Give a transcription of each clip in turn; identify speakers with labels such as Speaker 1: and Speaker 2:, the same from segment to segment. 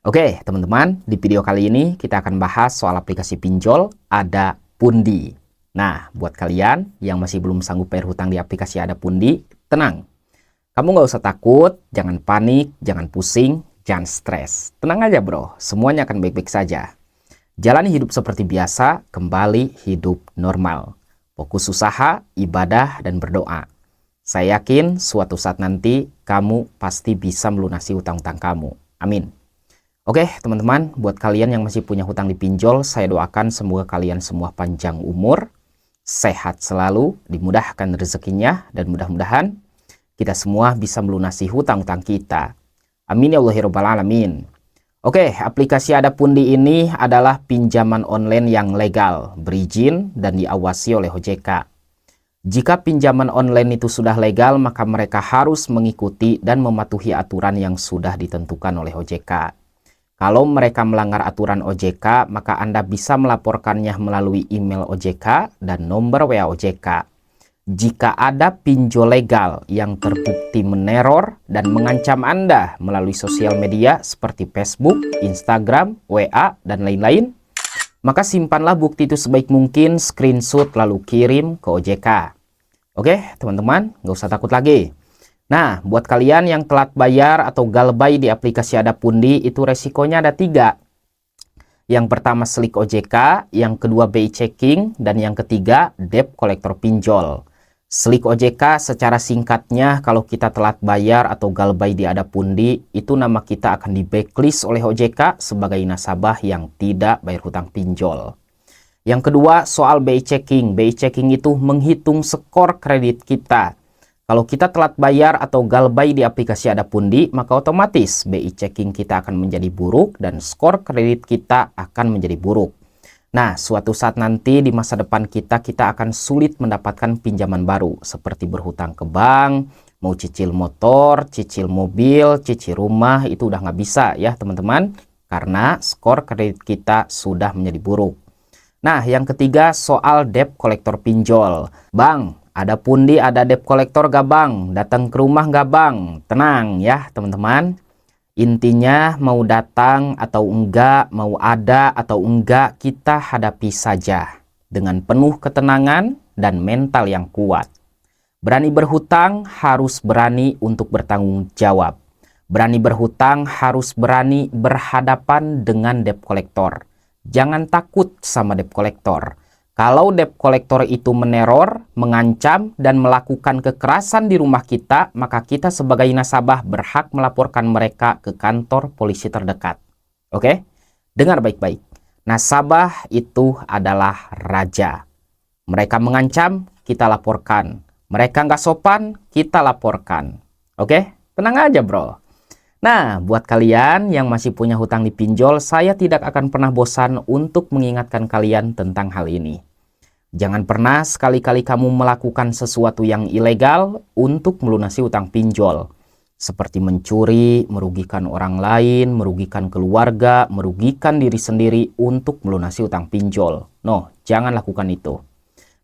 Speaker 1: Oke, teman-teman, di video kali ini kita akan bahas soal aplikasi pinjol Ada Pundi. Nah, buat kalian yang masih belum sanggup bayar hutang di aplikasi Ada Pundi, tenang. Kamu nggak usah takut, jangan panik, jangan pusing, jangan stres. Tenang aja bro, semuanya akan baik-baik saja. Jalani hidup seperti biasa, kembali hidup normal. Fokus usaha, ibadah, dan berdoa. Saya yakin suatu saat nanti kamu pasti bisa melunasi hutang-hutang kamu. Amin. Oke teman-teman, buat kalian yang masih punya hutang di pinjol, saya doakan semoga kalian semua panjang umur, sehat selalu, dimudahkan rezekinya, dan mudah-mudahan kita semua bisa melunasi hutang-hutang kita. Amin ya Allah Rabbal Alamin. Oke, aplikasi Ada Pundi ini adalah pinjaman online yang legal, berizin, dan diawasi oleh OJK. Jika pinjaman online itu sudah legal, maka mereka harus mengikuti dan mematuhi aturan yang sudah ditentukan oleh OJK. Kalau mereka melanggar aturan OJK, maka Anda bisa melaporkannya melalui email OJK dan nomor WA OJK. Jika ada pinjol legal yang terbukti meneror dan mengancam Anda melalui sosial media seperti Facebook, Instagram, WA, dan lain-lain, maka simpanlah bukti itu sebaik mungkin, screenshot lalu kirim ke OJK. Oke, teman-teman, nggak usah takut lagi. Nah, buat kalian yang telat bayar atau galbay di aplikasi Ada Pundi, itu resikonya ada 3. Yang pertama slik OJK, yang kedua BI checking, dan yang ketiga debt collector pinjol. Slik OJK secara singkatnya, kalau kita telat bayar atau galbay di Ada Pundi, itu nama kita akan di blacklist oleh OJK sebagai nasabah yang tidak bayar hutang pinjol. Yang kedua soal BI checking. BI checking itu menghitung skor kredit kita. Kalau kita telat bayar atau galbay di aplikasi Ada Pundi, maka otomatis BI checking kita akan menjadi buruk dan skor kredit kita akan menjadi buruk. Nah, suatu saat nanti di masa depan kita akan sulit mendapatkan pinjaman baru, seperti berhutang ke bank, mau cicil motor, cicil mobil, cicil rumah, itu udah nggak bisa ya teman-teman, karena skor kredit kita sudah menjadi buruk. Nah, yang ketiga soal debt collector pinjol. Bang, Ada Pundi ada debt collector gak bang? Datang ke rumah gak bang? Tenang ya teman-teman. Intinya mau datang atau enggak, mau ada atau enggak, kita hadapi saja dengan penuh ketenangan dan mental yang kuat. Berani berhutang harus berani untuk bertanggung jawab. Berani berhutang harus berani berhadapan dengan debt collector. Jangan takut sama debt collector. Kalau debt collector itu meneror, mengancam, dan melakukan kekerasan di rumah kita, maka kita sebagai nasabah berhak melaporkan mereka ke kantor polisi terdekat. Oke? Dengar baik-baik. Nasabah itu adalah raja. Mereka mengancam, kita laporkan. Mereka nggak sopan, kita laporkan. Oke? Tenang aja bro. Nah, buat kalian yang masih punya hutang di pinjol, saya tidak akan pernah bosan untuk mengingatkan kalian tentang hal ini. Jangan pernah sekali-kali kamu melakukan sesuatu yang ilegal untuk melunasi hutang pinjol. Seperti mencuri, merugikan orang lain, merugikan keluarga, merugikan diri sendiri untuk melunasi hutang pinjol. No, jangan lakukan itu.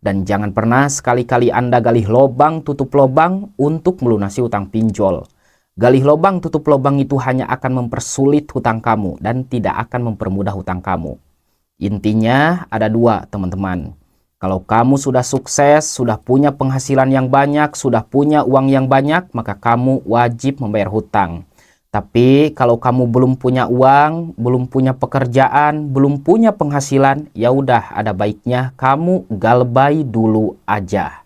Speaker 1: Dan jangan pernah sekali-kali Anda galih lobang, tutup lobang untuk melunasi hutang pinjol. Galih lobang, tutup lobang itu hanya akan mempersulit hutang kamu dan tidak akan mempermudah hutang kamu. Intinya ada 2 teman-teman. Kalau kamu sudah sukses, sudah punya penghasilan yang banyak, sudah punya uang yang banyak, maka kamu wajib membayar hutang. Tapi kalau kamu belum punya uang, belum punya pekerjaan, belum punya penghasilan, ya udah ada baiknya kamu galbay dulu aja.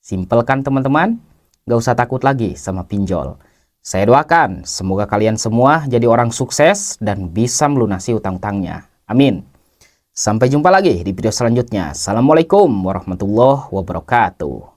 Speaker 1: Simpel kan teman-teman? Gak usah takut lagi sama pinjol. Saya doakan semoga kalian semua jadi orang sukses dan bisa melunasi hutang-hutangnya. Amin. Sampai jumpa lagi di video selanjutnya. Assalamualaikum warahmatullahi wabarakatuh.